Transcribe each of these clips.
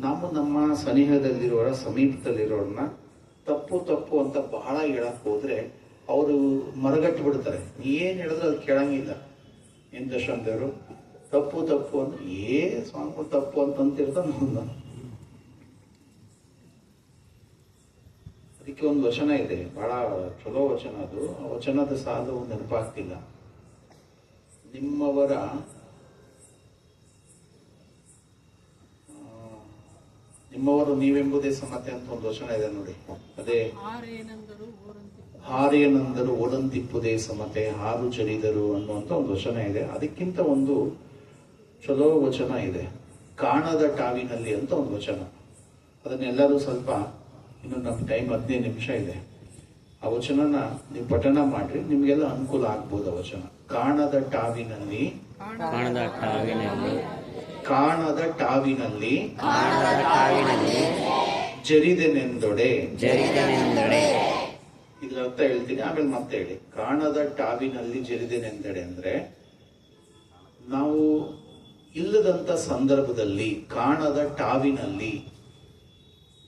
ನಾವು ನಮ್ಮ ಸನಿಹದಲ್ಲಿರೋರ ಸಮೀಪದಲ್ಲಿರೋರನ್ನ ತಪ್ಪು ತಪ್ಪು ಅಂತ ಬಹಳ ಹೇಳಕ್ ಹೋದ್ರೆ ಅವರು ಮರಗಟ್ಟು ಬಿಡ್ತಾರೆ. ಏನ್ ಹೇಳಿದ್ರೆ ಅದು ಕೇಳಂಗಿಲ್ಲ. ಏನ್ ದಶಾಂತವರು ತಪ್ಪು ತಪ್ಪು ಅಂತ ಸ್ವಾಮಿ ತಪ್ಪು ಅಂತಂತಿರ್ತಾನೆ. ಅದಕ್ಕೆ ಒಂದು ವಚನ ಇದೆ, ಬಹಳ ಚಲೋ ವಚನ ಅದು. ಆ ವಚನದ ಸಾಲು ನೆನಪಾಗ್ತಿಲ್ಲ. ನಿಮ್ಮವರು ನೀವೆಂಬುದೇ ಸಮತೆ ಅಂತ ಒಂದು ವಚನ ಇದೆ ನೋಡಿ. ಅದೇ ಹಾರೇನೆಂದರು ಓಡಂತಿಪ್ಪುದೇ ಸಮತೆ, ಹಾರು ಚರಿದರು ಅನ್ನುವಂತ ಒಂದು ವಚನ ಇದೆ. ಅದಕ್ಕಿಂತ ಒಂದು ಚಲೋ ವಚನ ಇದೆ, ಕಾಣದ ಟಾವಿನಲ್ಲಿ ಅಂತ ಒಂದು ವಚನ. ಅದನ್ನೆಲ್ಲರೂ ಸ್ವಲ್ಪ, ಇನ್ನು ನಮ್ಮ ಟೈಮ್ 15 ನಿಮಿಷ ಇದೆ, ಆ ವಚನನ ನೀವು ಪಠಣ ಮಾಡ್ರಿ, ನಿಮ್ಗೆಲ್ಲ ಅನುಕೂಲ ಆಗ್ಬೋದು. ಆ ವಚನ ಕಾಣದ ಟಾವಿನಲ್ಲಿ ಜರಿದೆನೆಂದೊಡೆ. ಇದ್ರ ಅರ್ಥ ಹೇಳ್ತೀನಿ, ಆಮೇಲೆ ಮತ್ತೆ ಹೇಳಿ. ಕಾಣದ ಟಾವಿನಲ್ಲಿ ಜರಿದೆನೆಂದಡೆ ಅಂದ್ರೆ ನಾವು ಇಲ್ಲದಂತ ಸಂದರ್ಭದಲ್ಲಿ, ಕಾಣದ ಟಾವಿನಲ್ಲಿ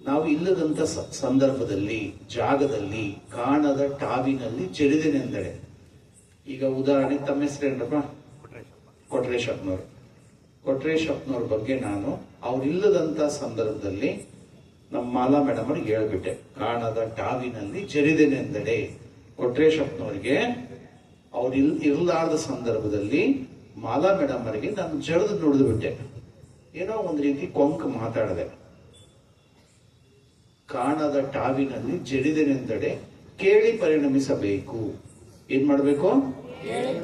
ನಾವು ಇಲ್ಲದಂತ ಸಂದರ್ಭದಲ್ಲಿ, ಜಾಗದಲ್ಲಿ, ಕಾಣದ ಟಾವಿನಲ್ಲಿ ಜರಿದೆನೆಂದಡೆ. ಈಗ ಉದಾಹರಣೆ, ತಮ್ಮ ಹೆಸರೇನಪ್ಪ? ಕೊಟ್ರೇಶಪ್ಪನವರು. ಕೊಟ್ರೇಶಪ್ಪನವ್ರ ಬಗ್ಗೆ ನಾನು ಅವ್ರಿಲ್ಲದಂತ ಸಂದರ್ಭದಲ್ಲಿ ನಮ್ಮ ಮಾಲಾ ಮೇಡಮ್ ಅವ್ರಿಗೆ ಹೇಳ್ಬಿಟ್ಟೆ, ಕಾಣದ ಟಾವಿನಲ್ಲಿ ಜರಿದೆನೆಂದಡೆ. ಕೊಟ್ರೇಶಪ್ಪನವ್ರಿಗೆ ಅವ್ರು ಇರಲಾರದ ಸಂದರ್ಭದಲ್ಲಿ ಮಾಲಾ ಮೇಡಮ್ ಅವರಿಗೆ ನಾನು ಜಡದು ನುಡಿದು ಬಿಟ್ಟೆ. ಏನೋ ಒಂದು ರೀತಿ ಕೊಂಕ್ ಮಾತಾಡದೆ. ಕಾಣದ ಟಾವಿನಲ್ಲಿ ಜಡಿದೆನೆಂದಡೆ ಕೇಳಿ ಪರಿಣಮಿಸಬೇಕು. ಏನ್ ಮಾಡಬೇಕು?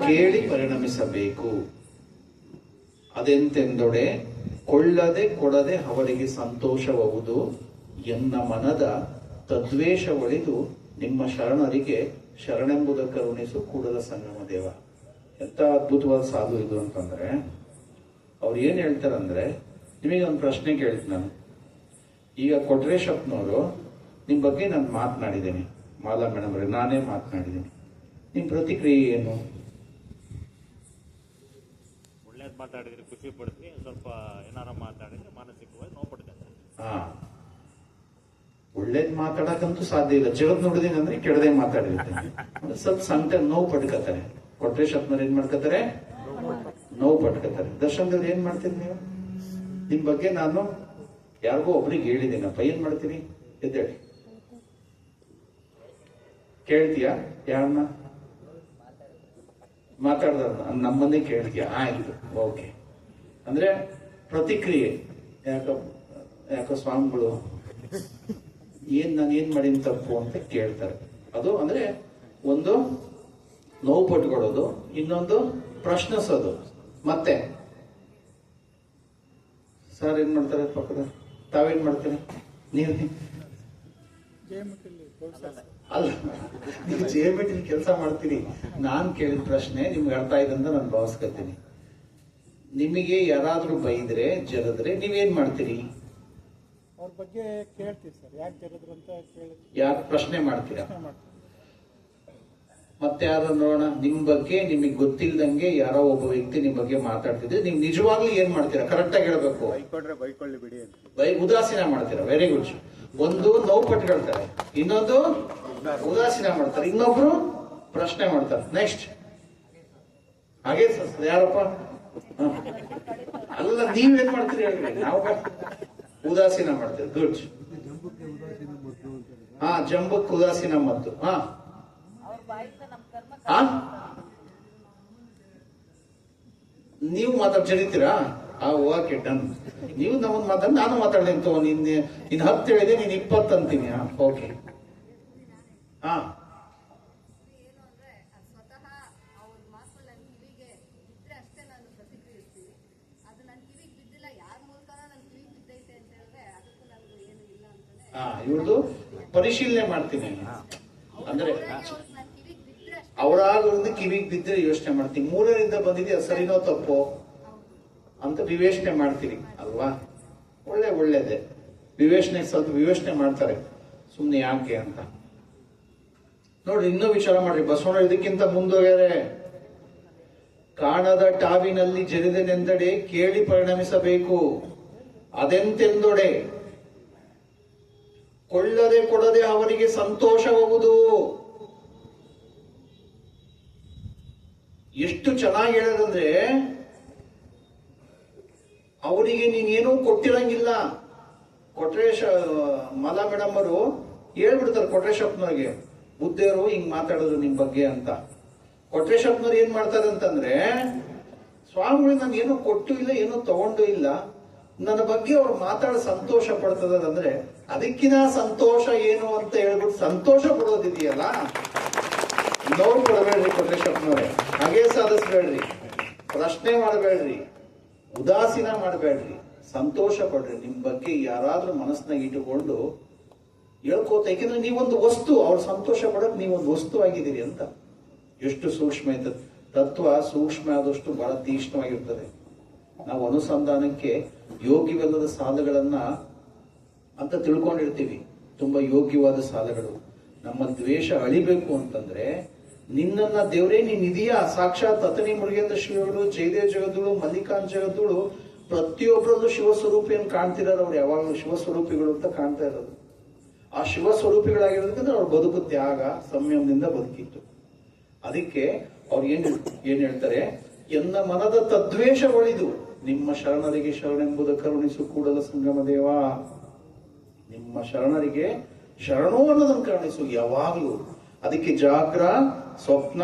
ಕೇಳಿ ಪರಿಣಮಿಸಬೇಕು. ಅದೆಂತೆಂದೊಡೆ ಕೊಳ್ಳದೆ ಕೊಡದೆ ಅವರಿಗೆ ಸಂತೋಷಬಹುದು. ಎನ್ನ ಮನದ ತದ್ವೇಷ ಒಳಿದು ನಿಮ್ಮ ಶರಣರಿಗೆ ಶರಣೆಂಬುದ ಕರುಣಿಸು ಕೂಡಲ ಸಂಗಮ ದೇವ. ಎಂತ ಅದ್ಭುತವಾದ ಸಾಧು ಇದು ಅಂತಂದ್ರೆ, ಅವ್ರು ಏನ್ ಹೇಳ್ತಾರಂದ್ರೆ, ನಿಮಗೆ ಒಂದು ಪ್ರಶ್ನೆ ಕೇಳ್ತೀನಿ ನಾನು. ಈಗ ಕೊಟ್ರೇಶಪ್ಪನವರು ನಿಮ್ ಬಗ್ಗೆ ನಾನು ಮಾತನಾಡಿದ್ದೀನಿ, ಮಾಲಾ ಮೇಡಮ್ ಅವ್ರಿಗೆ ನಾನೇ ಮಾತನಾಡಿದ್ದೀನಿ. ನಿಮ್ ಪ್ರತಿಕ್ರಿಯೆ ಏನು? ಒಳ್ಳೇದು ಮಾತಾಡಿದ್ರೆ ಖುಷಿ ಪಡ್ತೀನಿ, ಸ್ವಲ್ಪ ಏನಾರ ಮಾತಾಡಿದ್ರೆ ಮಾನಸಿಕವಾಗಿ ನೋವು ಪಡ್ತೇನೆ. ಒಳ್ಳೇದ್ ಮಾತಾಡಕ್ಕಂತೂ ಸಾಧ್ಯ ಇಲ್ಲ. ಜಗತ್ ನೋಡಿದೀನಿ ಅಂದ್ರೆ ಕೆಡದೆ ಮಾತಾಡಿರ್ತೇನೆ. ಸ್ವಲ್ಪ ಸಂಕಟ ನೋವು ಪಡ್ಕತಾರೆ. ಕೊಟ್ರೇಶಪ್ಪನವ್ರು ಏನ್ ಮಾಡ್ಕತಾರೆ? ನೋವು ಪಡ್ಕತಾರೆ. ದರ್ಶನದವ್ರು ಏನ್ ಮಾಡ್ತೀರಿ ನೀವು? ನಿಮ್ ಬಗ್ಗೆ ನಾನು ಯಾರಿಗೋ ಒಬ್ರಿಗೆ ಹೇಳಿದ್ದೀನಪ್ಪ, ಏನ್ ಮಾಡ್ತೀರಿ? ಎದ್ದೇಳಿ ಕೇಳ್ತೀಯಾ? ಯಾರನ್ನ ಮಾತಾಡ್ದ? ನಮ್ಮನ್ನೇ ಕೇಳ್ತೀಯ? ಆಯ್ತು, ಓಕೆ. ಅಂದ್ರೆ ಪ್ರತಿಕ್ರಿಯೆ. ಯಾಕೋ ಸ್ವಾಮಿಗಳು ನಾನು ಏನ್ ಮಾಡೀನಿ ತಪ್ಪು ಅಂತ ಕೇಳ್ತಾರೆ. ಅದು ಅಂದ್ರೆ ಒಂದು ನೋವು ಪಟ್ಕೊಳ್ಳೋದು, ಇನ್ನೊಂದು ಪ್ರಶ್ನಿಸೋದು. ಮತ್ತೆ ಸರ್ ಏನ್ ಮಾಡ್ತಾರೆ ಪಕ್ಕದ? ತಾವೇನ್ ಮಾಡ್ತೀರಿ? ನೀವು ಅಲ್ಲ, ನೀವು ಜೇಬಿಟಿನ ಕೆಲಸ ಮಾಡ್ತೀರಿ. ನಾನ್ ಕೇಳಿದ ಪ್ರಶ್ನೆ ನಿಮ್ಗೆ ಅರ್ಥ ಆಯ್ತು ಅಂತ ನಾನು ಭಾವಿಸ್ಕೊತೀನಿ. ನಿಮಗೆ ಯಾರಾದ್ರೂ ಬೈದ್ರೆ, ಜರದ್ರೆ ನೀವೇನ್ ಮಾಡ್ತೀರಿ? ಅವ್ರ ಬಗ್ಗೆ ಕೇಳ್ತೀವಿ ಸರ್, ಯಾಕೆ ಜರದ್ರು ಅಂತ ಕೇಳಿ ಯಾಕೆ ಪ್ರಶ್ನೆ ಮಾಡ್ತೀರಾ? ಮತ್ತೆ ಯಾರು ನೋಡೋಣ, ನಿಮ್ ಬಗ್ಗೆ ನಿಮಗೆ ಗೊತ್ತಿಲ್ದಂಗೆ ಯಾರೋ ಒಬ್ಬ ವ್ಯಕ್ತಿ ನಿಮ್ ಬಗ್ಗೆ ಮಾತಾಡ್ತಿದ್ರೆ ನೀವು ನಿಜವಾಗ್ಲೂ ಏನ್ ಮಾಡ್ತೀರಾ? ಕರೆಕ್ಟ್ ಆಗಿ ಹೇಳ್ಬೇಕು. ಬೈಕೊಳ್ಳಿ ಬಿಡಿ ಅಂತ ಉದಾಸೀನ ಮಾಡ್ತೀರಾ. Very good. ಒಂದು ನೋವು ಪಟ್ಕೊಳ್ತಾರೆ, ಇನ್ನೊಂದು ಉದಾಸೀನ ಮಾಡ್ತಾರೆ, ಇನ್ನೊಬ್ರು ಪ್ರಶ್ನೆ ಮಾಡ್ತಾರೆ. ನೆಕ್ಸ್ಟ್ ಹಾಗೆ ಯಾರಪ್ಪ? ಅಲ್ಲ, ನೀವೇನ್ ಮಾಡ್ತೀರಿ ಹೇಳ್ರಿ. ನಾವು ಉದಾಸೀನ ಮಾಡ್ತೀವಿ. ಗುಡ್. ಜಂಬಕ್ ಉದಾಸೀನ ಮತ್ತು ನೀವು ಜರಿತೀರಾ? Okay, done. ನೀವು ನಮ್ಮನ್ನ ಮಾತಾಡಿ, ನಾನು ಮಾತಾಡ್ತೀನಿ. ನೀನ್ 10 ಹೇಳಿದೆ, ನೀನ್ 20 ಅಂತೀನಿ. ಓಕೆ. ಇವ್ರದ್ದು ಪರಿಶೀಲನೆ ಮಾಡ್ತೀನಿ. ಅಂದ್ರೆ ಅವರಾಗ ಕಿವಿಗೆ ಬಿದ್ದರೆ ಯೋಚನೆ ಮಾಡ್ತೀನಿ, 3ರಿಂದ ಬಂದಿದೆ, ಸರಿನೋ ತಪ್ಪೋ ಅಂತ ವಿವೇಚನೆ ಮಾಡ್ತೀರಿ ಅಲ್ವಾ? ಒಳ್ಳೇದೇ. ಸ್ವಲ್ಪ ವಿವೇಚನೆ ಮಾಡ್ತಾರೆ, ಸುಮ್ನೆ ಯಾಕೆ ಅಂತ. ನೋಡ್ರಿ, ಇನ್ನೂ ವಿಚಾರ ಮಾಡ್ರಿ. ಬಸವಣ್ಣ ಇದಕ್ಕಿಂತ ಮುಂದೋಗ್ಯಾರೆ. ಕಾಣದ ಟಾವಿನಲ್ಲಿ ಜರಿದೆನೆಂದಡೆ ಕೇಳಿ ಪರಿಣಮಿಸಬೇಕು. ಅದೆಂತೆಂದೊಡೆ ಕೊಳ್ಳದೆ ಕೊಡದೆ ಅವರಿಗೆ ಸಂತೋಷವಾಗುವುದು. ಎಷ್ಟು ಚೆನ್ನಾಗಿ ಹೇಳೋದಂದ್ರೆ, ಅವರಿಗೆ ನೀನೇನೂ ಕೊಟ್ಟಿರಂಗಿಲ್ಲ. ಕೊಟ್ರೇಶ ಮಲ ಮೇಡಮ್ ಅವರು ಹೇಳ್ಬಿಡ್ತಾರೆ ಕೊಟ್ರೇಶಪ್ಪನವ್ರಿಗೆ, ಬುದ್ಧಿಯವರು ಹಿಂಗ್ ಮಾತಾಡೋದು ನಿಮ್ ಬಗ್ಗೆ ಅಂತ. ಕೊಟ್ರೇಶಪ್ಪನವ್ರು ಏನ್ ಮಾಡ್ತಾರೆ ಅಂತಂದ್ರೆ, ಸ್ವಾಮಿಗಳು ನಾನು ಏನೂ ಕೊಟ್ಟು ಇಲ್ಲ, ಏನೂ ತಗೊಂಡು ಇಲ್ಲ, ನನ್ನ ಬಗ್ಗೆ ಅವ್ರು ಮಾತಾಡೋ ಸಂತೋಷ ಪಡ್ತದಂದ್ರೆ ಅದಕ್ಕಿನ ಸಂತೋಷ ಏನು ಅಂತ ಹೇಳ್ಬಿಟ್ಟು ಸಂತೋಷ ಪಡೋದಿದೆಯಲ್ಲ, ನೋವು ಕೊಡಬೇಡ್ರಿ ಕೊಟ್ರೇಶಪ್ಪನವ್ರೆ. ಹಾಗೇ ಸಾಧಿಸ್ಬೇಡ್ರಿ, ಪ್ರಶ್ನೆ ಮಾಡಬೇಡ್ರಿ, ಉದಾಸೀನ ಮಾಡಬೇಡ್ರಿ, ಸಂತೋಷ ಪಡ್ರಿ. ನಿಮ್ ಬಗ್ಗೆ ಯಾರಾದ್ರೂ ಮನಸ್ಸಿನಾಗ ಇಟ್ಟುಕೊಂಡು ಹೇಳ್ಕೋತ, ಯಾಕೆಂದ್ರೆ ನೀವೊಂದು ವಸ್ತು, ಅವ್ರ ಸಂತೋಷ ಪಡಕ್ ನೀವೊಂದು ವಸ್ತು ಆಗಿದ್ದೀರಿ ಅಂತ. ಎಷ್ಟು ಸೂಕ್ಷ್ಮ ಇರ್ತದೆ ತತ್ವ, ಸೂಕ್ಷ್ಮ ಆದಷ್ಟು ಬಹಳ ತೀಕ್ಷ್ಣವಾಗಿರ್ತದೆ. ನಾವು ಅನುಸಂಧಾನಕ್ಕೆ ಯೋಗ್ಯವಲ್ಲದ ಸಾಲಗಳನ್ನ ಅಂತ ತಿಳ್ಕೊಂಡಿರ್ತೀವಿ, ತುಂಬಾ ಯೋಗ್ಯವಾದ ಸಾಲಗಳು. ನಮ್ಮ ದ್ವೇಷ ಅಳಿಬೇಕು ಅಂತಂದ್ರೆ, ನಿನ್ನನ್ನ ದೇವರೇ ನೀನ್ ಇದೆಯಾ, ಸಾಕ್ಷಾತ್ ಅತನಿ ಮುರುಗೇಂದ್ರ ಶ್ರೀಗಳು, ಜಯದೇವ್ ಜಗದ್ಗುರು, ಮಲ್ಲಿಕಾಂತ್ ಜಗದ್ಗುರು, ಪ್ರತಿಯೊಬ್ಬರಲ್ಲೂ ಶಿವಸ್ವರೂಪಿಯನ್ನು ಕಾಣ್ತಿರೋರು. ಅವ್ರು ಯಾವಾಗಲೂ ಶಿವಸ್ವರೂಪಿಗಳು ಅಂತ ಕಾಣ್ತಾ ಇರೋದು. ಆ ಶಿವಸ್ವರೂಪಿಗಳಾಗಿರೋದಕ್ಕೆ ಅವ್ರ ಬದುಕು ತ್ಯಾಗ ಸಂಯಮದಿಂದ ಬದುಕಿತ್ತು. ಅದಕ್ಕೆ ಅವ್ರು ಏನ್ ಹೇಳ್ತಾರೆ, ಎನ್ನ ಮನದ ತದ್ವೇಷ ಒಳಿದು ನಿಮ್ಮ ಶರಣರಿಗೆ ಶರಣೆಂಬುದ ಕರುಣಿಸು ಕೂಡಲ ಸಂಗಮ ದೇವ. ನಿಮ್ಮ ಶರಣರಿಗೆ ಶರಣೋ ಅನ್ನೋದನ್ನು ಕರುಣಿಸು ಯಾವಾಗ್ಲೂ. ಅದಕ್ಕೆ ಜಾಗ್ರ, ಸ್ವಪ್ನ,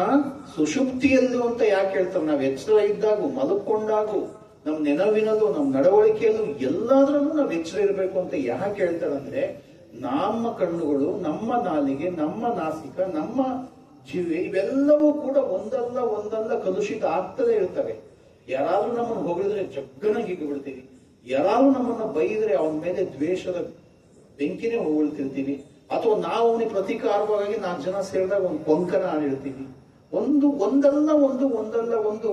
ಸುಷುಪ್ತಿಯಲ್ಲೂ ಅಂತ ಯಾಕೆ ಹೇಳ್ತಾರೆ? ನಾವ್ ಎಚ್ಚರ ಇದ್ದಾಗೂ, ಮಲಕ್ಕೊಂಡಾಗೂ, ನಮ್ ನೆನವಿನಲ್ಲೂ, ನಮ್ ನಡವಳಿಕೆಯಲ್ಲೂ, ಎಲ್ಲಾದ್ರಲ್ಲೂ ನಾವ್ ಎಚ್ಚರ ಇರಬೇಕು ಅಂತ ಯಾಕೆ ಹೇಳ್ತಾರೆ ಅಂದ್ರೆ, ನಮ್ಮ ಕಣ್ಣುಗಳು, ನಮ್ಮ ನಾಲಿಗೆ, ನಮ್ಮ ನಾಸಿಕ, ನಮ್ಮ ಜೀವೆ ಇವೆಲ್ಲವೂ ಕೂಡ ಒಂದಲ್ಲ ಕಲುಷಿತ ಆಗ್ತಲೇ ಇರ್ತವೆ. ಯಾರಾದ್ರೂ ನಮ್ಮನ್ನು ಹೊಗಳಿದ್ರೆ ಜಗ್ಗನಾಗಿ ಬಿಡ್ತೀವಿ, ಯಾರಾದ್ರೂ ನಮ್ಮನ್ನ ಬೈದ್ರೆ ಅವನ ಮೇಲೆ ದ್ವೇಷದ ಬೆಂಕಿನೇ ಹೊಗಳ್ತಿರ್ತೀವಿ, ಅಥವಾ ನಾವು ಅವನಿಗೆ ಪ್ರತೀಕಾರವಾಗಿ 4 ಜನ ಸೇರಿದಾಗ ಒಂದು ಕೊಂಕನ ಆಡಿರ್ತೀವಿ. ಒಂದಲ್ಲ ಒಂದು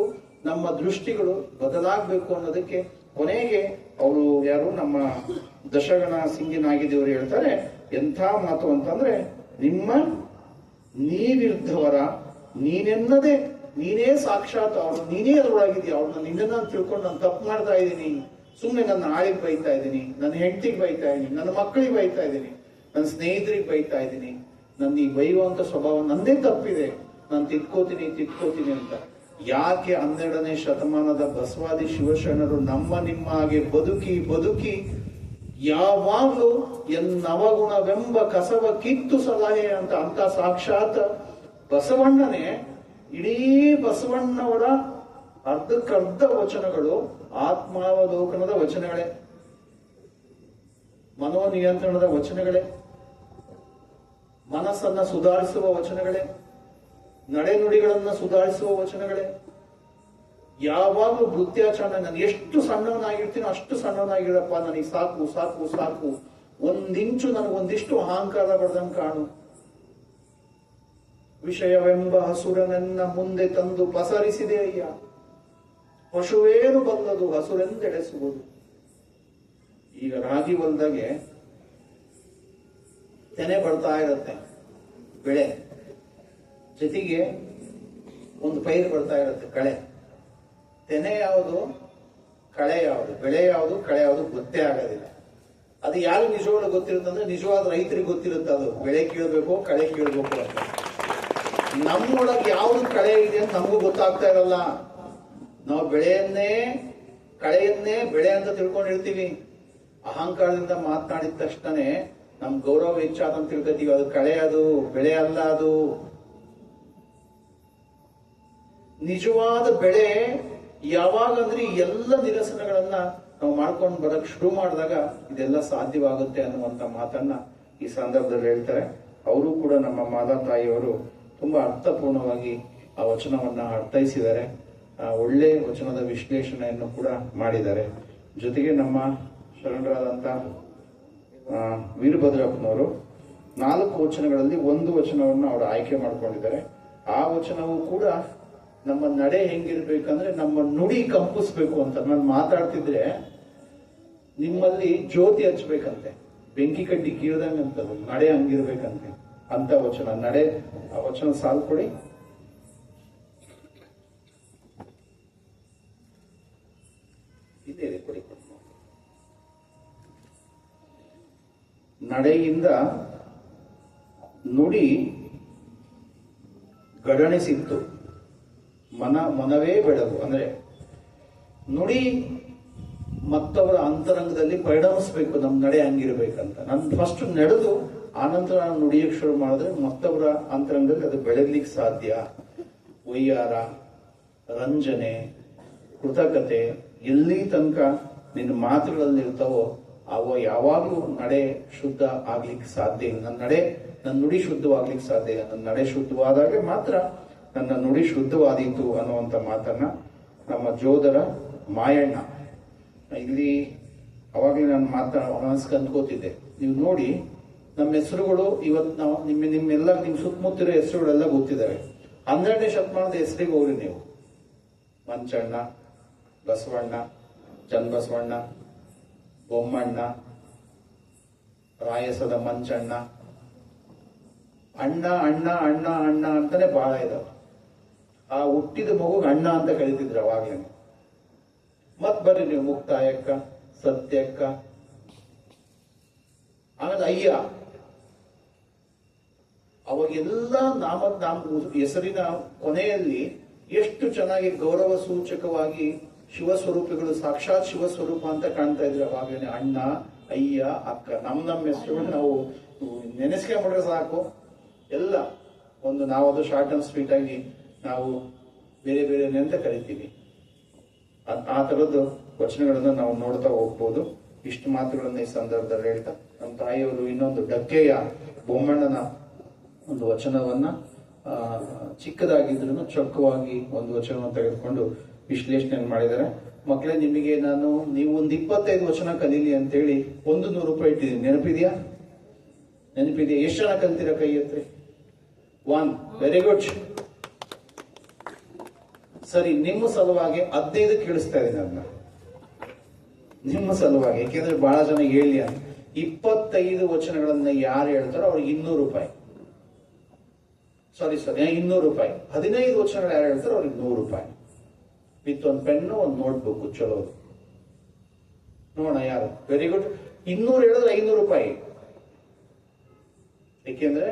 ನಮ್ಮ ದೃಷ್ಟಿಗಳು ಬದಲಾಗಬೇಕು ಅನ್ನೋದಕ್ಕೆ ಕೊನೆಗೆ ಅವರು ಯಾರು ನಮ್ಮ ದಶಗಣ ಸಿಂಗಿನಾಗಿದ್ದೇವರು ಹೇಳ್ತಾರೆ, ಎಂಥ ಮಾತು ಅಂತಂದ್ರೆ, ನಿಮ್ಮ ನೀವಿರ್ಧವರ ನೀನೆನ್ನದೆ ನೀನೇ ಸಾಕ್ಷಾತ್ ಅವ್ರು, ನೀನೇ ಅದರೊಳಗಿದ್ಯಾ, ಅವ್ರನ್ನ ನಿನ್ನ ತಿಳ್ಕೊಂಡು ನಾನು ತಪ್ಪು ಮಾಡ್ತಾ ಇದ್ದೀನಿ, ಸುಮ್ಮನೆ ನನ್ನ ಆಳಿಗೆ ಬೈತಾ ಇದ್ದೀನಿ, ನನ್ನ ಹೆಂಡತಿಗೆ ಬೈತಾ ಇದ್ದೀನಿ, ನನ್ನ ಮಕ್ಕಳಿಗೆ ಬೈತಾ ಇದ್ದೀನಿ, ನನ್ನ ಸ್ನೇಹಿತರಿಗೆ ಬೈತಾ ಇದ್ದೀನಿ, ನನ್ನ ಈ ಬೈಯುವಂತ ಸ್ವಭಾವ ನಂದೇ ತಪ್ಪಿದೆ, ನಾನು ತಿದ್ಕೋತೀನಿ ಅಂತ. ಯಾಕೆ 12ನೇ ಶತಮಾನದ ಬಸವಾದಿ ಶಿವಶರಣರು ನಿಮ್ಮ ಹಾಗೆ ಬದುಕಿ ಯಾವಾಗಲೂ ಎನ್ನವಗುಣವೆಂಬ ಕಸವ ಕಿತ್ತು ಸಲಹೆ ಅಂತ ಸಾಕ್ಷಾತ್ ಬಸವಣ್ಣನೇ, ಇಡೀ ಬಸವಣ್ಣವರ ಅರ್ಧಕ್ಕರ್ಧ ವಚನಗಳು ಆತ್ಮಾವಲೋಕನದ ವಚನಗಳೇ, ಮನೋನಿಯಂತ್ರಣದ ವಚನಗಳೇ, ಮನಸ್ಸನ್ನ ಸುಧಾರಿಸುವ ವಚನಗಳೇ, ನಡೆನುಡಿಗಳನ್ನ ಸುಧಾರಿಸುವ ವಚನಗಳೇ. ಯಾವಾಗಲೂ ವೃತ್ಯಾಚರಣೆ, ನಾನು ಎಷ್ಟು ಸಣ್ಣವನಾಗಿರ್ತೀನೋ ಅಷ್ಟು ಸಣ್ಣವನಾಗಿರಪ್ಪ, ನನಗೆ ಸಾಕು, ಒಂದಿಂಚು ನನಗೊಂದಿಷ್ಟು ಅಹಂಕಾರ ಬಡ್ದಂಗೆ ಕಾಣು, ವಿಷಯವೆಂಬ ಹಸುರನನ್ನ ಮುಂದೆ ತಂದು ಪಸರಿಸಿದೆ ಅಯ್ಯ, ಪಶುವೇನು ಬಲ್ಲದು ಹಸುರೆಂದೆಡೆಸುವುದು. ಈಗ ರಾಗಿ ಹೊಲದಾಗೆ ತೆನೆ ಬರ್ತಾ ಇರತ್ತೆ, ಬೆಳೆ ಜೊತೆಗೆ ಒಂದು ಪೈರು ಬರ್ತಾ ಇರತ್ತೆ, ಕಳೆ. ತೆನೆ ಯಾವುದು, ಕಳೆ ಯಾವುದು, ಬೆಳೆ ಯಾವುದು, ಕಳೆ ಯಾವುದು ಗೊತ್ತೇ ಆಗೋದಿಲ್ಲ. ಅದು ಯಾರು ನಿಜವಾಗ್ಲೂ ಗೊತ್ತಿರುತ್ತಂದ್ರೆ, ನಿಜವಾದ ರೈತರಿಗೆ ಗೊತ್ತಿರುತ್ತೆ ಅದು ಬೆಳೆ ಕೀಳ್ಬೇಕು, ಕಳೆ ಕೀಳ್ಬೇಕು ಅಂತ. ನಮ್ಮೊಳಗೆ ಯಾವ್ದು ಕಳೆ ಇದೆ ಅಂತ ನಮಗೂ ಗೊತ್ತಾಗ್ತಾ ಇರಲ್ಲ. ನಾವು ಕಳೆಯನ್ನೇ ಬೆಳೆ ಅಂತ ತಿಳ್ಕೊಂಡಿರ್ತೀವಿ. ಅಹಂಕಾರದಿಂದ ಮಾತನಾಡಿದ ತಕ್ಷಣನೇ ನಮ್ ಗೌರವ ಹೆಚ್ಚಾದಂತ ತಿಳ್ಕೊತೀವಿ. ಅದು ಕಳೆ, ಅದು ಬೆಳೆ ಅಲ್ಲ. ಅದು ನಿಜವಾದ ಬೆಳೆ ಯಾವಾಗಂದ್ರೆ ಎಲ್ಲ ನಿರಸನಗಳನ್ನ ನಾವು ಮಾಡ್ಕೊಂಡು ಬರಕ್ ಶುರು ಮಾಡಿದಾಗ ಇದೆಲ್ಲ ಸಾಧ್ಯವಾಗುತ್ತೆ ಅನ್ನುವಂತ ಮಾತನ್ನ ಈ ಸಂದರ್ಭದಲ್ಲಿ ಹೇಳ್ತಾರೆ. ಅವರು ಕೂಡ ನಮ್ಮ ಮಾತಾ ತಾಯಿಯವರು ತುಂಬಾ ಅರ್ಥಪೂರ್ಣವಾಗಿ ಆ ವಚನವನ್ನ ಅರ್ಥೈಸಿದ್ದಾರೆ. ಒಳ್ಳೆ ವಚನದ ವಿಶ್ಲೇಷಣೆಯನ್ನು ಕೂಡ ಮಾಡಿದ್ದಾರೆ. ಜೊತೆಗೆ ನಮ್ಮ ಶರಣರಾದಂತ ವೀರಭದ್ರಪ್ಪನವರು 4 ವಚನಗಳಲ್ಲಿ ಒಂದು ವಚನವನ್ನು ಅವರು ಆಯ್ಕೆ ಮಾಡ್ಕೊಂಡಿದ್ದಾರೆ. ಆ ವಚನವೂ ಕೂಡ ನಮ್ಮ ನಡೆ ಹೆಂಗಿರ್ಬೇಕಂದ್ರೆ, ನಮ್ಮ ನುಡಿ ಕಂಪಿಸ್ಬೇಕು ಅಂತ. ನಾನು ಮಾತಾಡ್ತಿದ್ರೆ ನಿಮ್ಮಲ್ಲಿ ಜ್ಯೋತಿ ಹಚ್ಬೇಕಂತೆ, ಬೆಂಕಿ ಕಡ್ಡಿ ಕೀಳ್ದಂಗಂತದ್ದು, ನಡೆ ಹಂಗಿರ್ಬೇಕಂತೆ ಅಂತ ವಚನ. ನಡೆ, ಆ ವಚನ ಸಾಲು ಕೊಡಿ. ಇದೆ ಕೊಡಿ. ನಡೆಯಿಂದ ನುಡಿ ಗಡಣಿಸಿತ್ತು, ಮನವೇ ಬೆಳಗು. ಅಂದ್ರೆ ನುಡಿ ಮತ್ತವರ ಅಂತರಂಗದಲ್ಲಿ ಪರಿಣಮಿಸ್ಬೇಕು, ನಮ್ಮ ನಡೆ ಹಂಗಿರ್ಬೇಕಂತ. ನಾನು ಫಸ್ಟ್ ನಡೆದು ಆನಂತರ ನಾನು ನುಡಿಯಕ್ಕೆ ಶುರು ಮಾಡಿದ್ರೆ ಮತ್ತವರ ಅಂತರಂಗದಲ್ಲಿ ಅದು ಬೆಳಗ್ಲಿಕ್ಕೆ ಸಾಧ್ಯ. ವೈಯಾರ, ರಂಜನೆ, ಕೃತಕತೆ ಎಲ್ಲಿ ತನಕ ನಿನ್ನ ಮಾತುಗಳಲ್ಲಿ ಇರ್ತಾವೋ ಅವ ಯಾವಾಗಲೂ ನಡೆ ಶುದ್ಧ ಆಗ್ಲಿಕ್ಕೆ ಸಾಧ್ಯ ಇಲ್ಲ. ನನ್ನ ನುಡಿ ಶುದ್ಧವಾಗ್ಲಿಕ್ಕೆ ಸಾಧ್ಯ ಇಲ್ಲ. ನನ್ನ ನಡೆ ಶುದ್ಧವಾದಾಗ ಮಾತ್ರ ನನ್ನ ನುಡಿ ಶುದ್ಧವಾದೀತು ಅನ್ನುವಂಥ ಮಾತನ್ನ ನಮ್ಮ ಜೋದರ ಮಾಯಣ್ಣ ಇಲ್ಲಿ ಅವಾಗಲೇ ನಾನು ಮನಸ್ಸಿಗೆ ಅಂದ್ಕೋತಿದ್ದೆ. ನೀವು ನೋಡಿ, ನಮ್ಮ ಹೆಸರುಗಳು ಇವತ್ತು ನಾವು ನಿಮ್ಮೆಲ್ಲ ನಿಮ್ಮ ಸುತ್ತಮುತ್ತಿರೋ ಹೆಸರುಗಳೆಲ್ಲ ಗೊತ್ತಿದ್ದಾವೆ. 12ನೇ ಶತಮಾನದ ಹೆಸರಿಗೆ ಹೋಗ್ರಿ ನೀವು. ಮಂಚಣ್ಣ, ಬಸವಣ್ಣ, ಚನ್ನಬಸವಣ್ಣ, ಬೊಮ್ಮಣ್ಣ, ರಾಯಸದ ಮಂಚಣ್ಣ, ಅಣ್ಣ ಅಣ್ಣ ಅಣ್ಣ ಅಣ್ಣ ಅಂತಾನೆ ಬಹಳ ಇದಾವೆ. ಆ ಹುಟ್ಟಿದ ಮಗುಗೆ ಅಣ್ಣ ಅಂತ ಕರೀತಿದ್ರು ಅವಾಗ್ಲೇ. ಮತ್ ಬರ್ರಿ ನೀವು ಮುಕ್ತಾಯಕ್ಕ, ಸತ್ಯಕ್ಕ, ಆಮೇಲೆ ಅಯ್ಯ. ಅವಾಗೆಲ್ಲ ಹೆಸರಿನ ಕೊನೆಯಲ್ಲಿ ಎಷ್ಟು ಚೆನ್ನಾಗಿ ಗೌರವ ಸೂಚಕವಾಗಿ ಶಿವಸ್ವರೂಪಿಗಳು, ಸಾಕ್ಷಾತ್ ಶಿವಸ್ವರೂಪ ಅಂತ ಕಾಣ್ತಾ ಇದ್ರು ಅವಾಗಲೇ. ಅಣ್ಣ, ಅಯ್ಯ, ಅಕ್ಕ, ನಮ್ಮ ಹೆಸರುಗಳು ನಾವು ನೆನೆಸ್ಕೊಂಡ್ಬಿಟ್ರೆ ಸಾಕು. ಎಲ್ಲ ನಾವದು ಶಾರ್ಟ್ ಅಂಡ್ ಸ್ವೀಟ್ ಆಗಿ ನಾವು ಬೇರೆ ಬೇರೆ ಅಂತ ಕರಿತೀವಿ. ಆ ತರದ್ದು ವಚನಗಳನ್ನ ನಾವು ನೋಡ್ತಾ ಹೋಗ್ಬೋದು. ಇಷ್ಟು ಮಾತುಗಳನ್ನ ಈ ಸಂದರ್ಭದಲ್ಲಿ ಹೇಳ್ತಾ, ನಮ್ಮ ತಾಯಿಯವರು ಇನ್ನೊಂದು ಡಕ್ಕೆಯ ಬೊಮ್ಮಣ್ಣನ ಒಂದು ವಚನವನ್ನ ಚಿಕ್ಕದಾಗಿದ್ರು ಚೊಕ್ಕವಾಗಿ ಒಂದು ವಚನವನ್ನು ತೆಗೆದುಕೊಂಡು ವಿಶ್ಲೇಷಣೆ ಮಾಡಿದ್ದಾರೆ. ಮಕ್ಕಳೇ, ನಿಮಗೆ ನೀವು ಒಂದು 25 ವಚನ ಕಲೀಲಿ ಅಂತೇಳಿ 100 ರೂಪಾಯಿ ಇಟ್ಟಿದ್ದೀನಿ. ನೆನಪಿದೆಯಾ? ಎಷ್ಟು ಜನ ಕಲ್ತೀರಾ? ಕೈ ಎತ್ರಿ. 1. Very good. ಸರಿ, ನಿಮ್ಮ ಸಲುವಾಗಿ 15 ಕೇಳಿಸ್ತಾ ಇದ್ದೀನಿ ಅದನ್ನ. ನಿಮ್ಮ ಸಲುವಾಗಿ, ಯಾಕೆಂದ್ರೆ ಬಹಳ ಜನ ಹೇಳಿ ಅಂತ. 25 ವಚನಗಳನ್ನ ಯಾರು ಹೇಳ್ತಾರೋ ಅವ್ರಿಗೆ 200 ರೂಪಾಯಿ. ಸಾರಿ 200 ರೂಪಾಯಿ. 15 ವಚನಗಳು ಯಾರು ಹೇಳ್ತಾರೋ ಅವ್ರಿಗೆ 100 ರೂಪಾಯಿ. ವಿತ್ ಒಂದು ಪೆನ್ನು, ಒಂದು ನೋಟ್ಬುಕ್. ಚಲೋ, ನೋಡೋಣ ಯಾರು. Very good. 200 ಹೇಳಿದ್ರೆ 500 ರೂಪಾಯಿ. ಏಕೆಂದ್ರೆ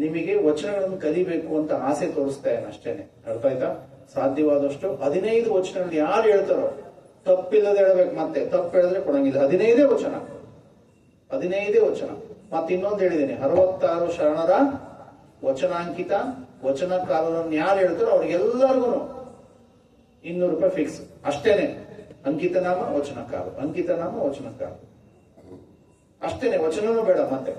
ನಿಮಗೆ ವಚನಗಳನ್ನು ಕಲಿಬೇಕು ಅಂತ ಆಸೆ ತೋರಿಸ್ತಾ ಇದ್ದೇನೆ ಅಷ್ಟೇನೆ. ಅರ್ಥ ಆಯ್ತಾ? ಸಾಧ್ಯವಾದಷ್ಟು 15 ವಚನಗಳು ಯಾರು ಹೇಳ್ತಾರೋ ತಪ್ಪಿಲ್ಲದೆ ಹೇಳ್ಬೇಕು. ಮತ್ತೆ ತಪ್ಪು ಹೇಳಿದ್ರೆ ಕೊಡಂಗಿಲ್ಲ. 15 ವಚನ. ಮತ್ತೆ ಇನ್ನೊಂದು ಹೇಳಿದ್ದೇನೆ, 66 ಶರಣರ ವಚನಾಂಕಿತ ವಚನಕಾರರನ್ನು ಯಾರು ಹೇಳ್ತಾರೋ ಅವ್ರಿಗೆಲ್ಲರಿಗೂ 200 ರೂಪಾಯಿ ಫಿಕ್ಸ್. ಅಷ್ಟೇನೆ. ಅಂಕಿತನಾಮ ವಚನಕಾರ, ಅಷ್ಟೇನೆ. ವಚನನೂ ಬೇಡ. ಮತ್ತೆ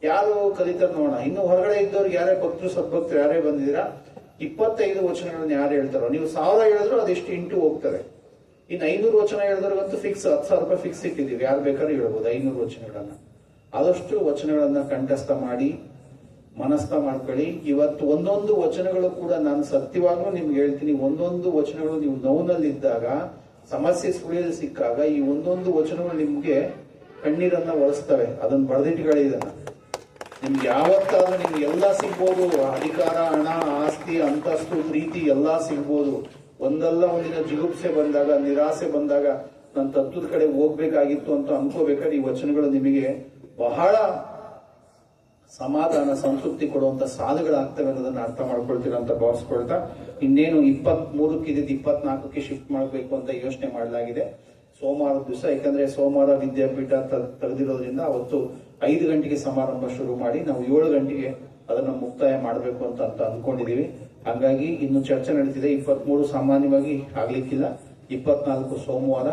ಯಾರು ಕಲಿತಾರ ನೋಡೋಣ. ಇನ್ನು ಹೊರಗಡೆ ಇದ್ದವ್ರಿಗೆ ಯಾರೇ ಭಕ್ತರು, ಸದ್ಭಕ್ತರು ಯಾರೇ ಬಂದಿದ್ದೀರಾ, 25 ವಚನಗಳನ್ನ ಯಾರು ಹೇಳ್ತಾರೋ, ನೀವು 1000 ಹೇಳಿದ್ರು ಅದೆಷ್ಟು ಇಂಟು ಹೋಗ್ತದೆ. ಇನ್ನು 500 ವಚನ ಹೇಳಿದ್ರಿಗಂತೂ ಫಿಕ್ಸ್ 10,000 ರೂಪಾಯಿ ಫಿಕ್ಸ್ ಇಟ್ಟಿದ್ದೀವಿ. ಯಾರು ಬೇಕಾದ್ರೂ ಹೇಳ್ಬೋದು 500 ವಚನಗಳನ್ನ. ಆದಷ್ಟು ವಚನಗಳನ್ನ ಕಂಠಸ್ಥ ಮಾಡಿ ಮನಸ್ಥ ಮಾಡ್ಕೊಳ್ಳಿ. ಇವತ್ತು ಒಂದೊಂದು ವಚನಗಳು ಕೂಡ ನಾನು ಸತ್ಯವಾಗ್ಲೂ ನಿಮ್ಗೆ ಹೇಳ್ತೀನಿ, ಒಂದೊಂದು ವಚನಗಳು ನೀವು ನೋವಿನಲ್ಲಿದ್ದಾಗ, ಸಮಸ್ಯೆ ಸುಳಿಯಲ್ಲಿ ಸಿಕ್ಕಾಗ ಈ ಒಂದೊಂದು ವಚನಗಳು ನಿಮ್ಗೆ ಕಣ್ಣೀರನ್ನ ಒರೆಸ್ತವೆ. ಅದನ್ನ ಬರೆದಿಟ್ಕೊಳ್ಳಿ. ಇದನ್ನ ನಿಮ್ಗೆ ಯಾವತ್ತಾದ್ರೂ ನಿಮ್ಗೆ ಎಲ್ಲ ಸಿಗ್ಬೋದು. ಅಧಿಕಾರ, ಹಣ, ಆಸ್ತಿ, ಅಂತಸ್ತು, ಪ್ರೀತಿ ಎಲ್ಲ ಸಿಗ್ಬೋದು. ಒಂದಲ್ಲ ಒಂದಿನ ಜಿಗುಪ್ಸೆ ಬಂದಾಗ, ನಿರಾಸೆ ಬಂದಾಗ, ನನ್ನ ತತ್ವದ ಕಡೆ ಹೋಗ್ಬೇಕಾಗಿತ್ತು ಅಂತ ಅನ್ಕೋಬೇಕಾದ್ರೆ ಈ ವಚನಗಳು ನಿಮಗೆ ಬಹಳ ಸಮಾಧಾನ, ಸಂತೃಪ್ತಿ ಕೊಡುವಂತ ಸಾಲುಗಳಾಗ್ತವೆ ಅನ್ನೋದನ್ನ ಅರ್ಥ ಮಾಡ್ಕೊಳ್ತೀರ ಅಂತ ಭಾವಿಸ್ಕೊಳ್ತಾ, ಇನ್ನೇನು 23ಕ್ಕೆ ಇದ್ದಿದ್ದು 24ಕ್ಕೆ ಶಿಫ್ಟ್ ಮಾಡಬೇಕು ಅಂತ ಯೋಚನೆ ಮಾಡಲಾಗಿದೆ. ಸೋಮವಾರದ ದಿವಸ, ಯಾಕಂದ್ರೆ ಸೋಮವಾರ ವಿದ್ಯಾಪೀಠ ತೆಗೆದಿರೋದ್ರಿಂದ ಅವತ್ತು 5 ಗಂಟೆಗೆ ಸಮಾರಂಭ ಶುರು ಮಾಡಿ ನಾವು 7 ಗಂಟೆಗೆ ಅದನ್ನ ಮುಕ್ತಾಯ ಮಾಡಬೇಕು ಅಂತ ಅನ್ಕೊಂಡಿದೀವಿ. ಹಾಗಾಗಿ ಇನ್ನು ಚರ್ಚೆ ನಡೀತಿದೆ. 23 ಸಾಮಾನ್ಯವಾಗಿ ಆಗ್ಲಿಕ್ಕಿಲ್ಲ. 24 ಸೋಮವಾರ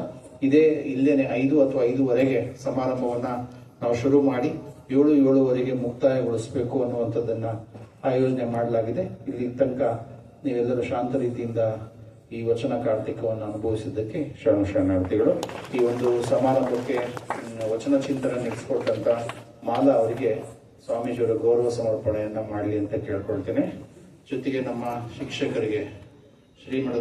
ಇಲ್ಲೇನೆ 5 ಅಥವಾ 5:15 ಸಮಾರಂಭವನ್ನ ನಾವು ಶುರು ಮಾಡಿ 7:07ವರೆಗೆ ಮುಕ್ತಾಯಗೊಳಿಸಬೇಕು ಅನ್ನುವಂಥದ್ದನ್ನ ಆಯೋಜನೆ ಮಾಡಲಾಗಿದೆ. ಇಲ್ಲಿ ತನಕ ನೀವೆಲ್ಲರೂ ಶಾಂತ ರೀತಿಯಿಂದ ಈ ವಚನ ಕಾರ್ತಿಕವನ್ನು ಅನುಭವಿಸಿದ್ದಕ್ಕೆ ಶರಣಾರ್ಥಿಗಳು. ಈ ಒಂದು ಸಮಾರಂಭಕ್ಕೆ ವಚನ ಚಿಂತನೆ ನಡೆಸಿಕೊಟ್ಟಂತ ಮಾಲಾ ಅವರಿಗೆ ಸ್ವಾಮೀಜಿಯವರ ಗೌರವ ಸಮರ್ಪಣೆಯನ್ನ ಮಾಡಲಿ ಅಂತ ಕೇಳ್ಕೊಳ್ತೇನೆ. ಜೊತೆಗೆ ನಮ್ಮ ಶಿಕ್ಷಕರಿಗೆ ಶ್ರೀಮಠದ